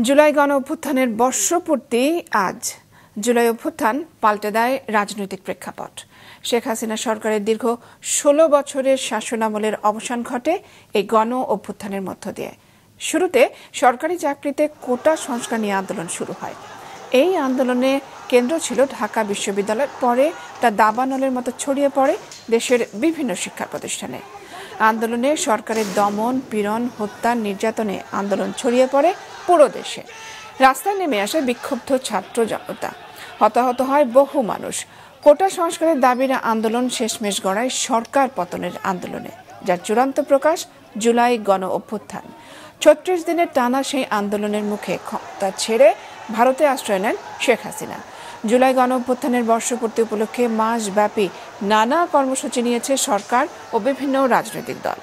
জুলাই গণ অভ্যুত্থানের বর্ষপূর্তি আজ। জুলাই অভ্যুত্থান পাল্টে দেয় রাজনৈতিক প্রেক্ষাপট। শেখ হাসিনা সরকারের দীর্ঘ ১৬ বছরের শাসনামলের অবসান ঘটে এই গণ অভ্যুত্থানের মধ্য দিয়ে। শুরুতে সরকারি চাকরিতে কোটা সংস্কার নিয়ে আন্দোলন শুরু হয়। এই আন্দোলনে কেন্দ্র ছিল ঢাকা বিশ্ববিদ্যালয়, পরে তা দাবানলের মতো ছড়িয়ে পড়ে দেশের বিভিন্ন শিক্ষা প্রতিষ্ঠানে। আন্দোলনে সরকারের দমন, পীড়ন, হত্যা, নির্যাতনে আন্দোলন ছড়িয়ে পড়ে পুরো দেশে। রাস্তায় নেমে আসে বিক্ষুব্ধ ছাত্র জনতা, হতাহত হয় বহু মানুষ। কোটা সংস্কারের দাবির আন্দোলন শেষমেশ গড়ায় সরকার পতনের আন্দোলনে, যার চূড়ান্ত প্রকাশ জুলাই গণ অভ্যুত্থান। ৩৬ দিনের টানা সেই আন্দোলনের মুখে ক্ষমতা ছেড়ে ভারতে আশ্রয় নেন শেখ হাসিনা। জুলাই গণ অভ্যুত্থানের বর্ষপূর্তি উপলক্ষে মাসব্যাপী নানা কর্মসূচি নিয়েছে সরকার ও বিভিন্ন রাজনৈতিক দল।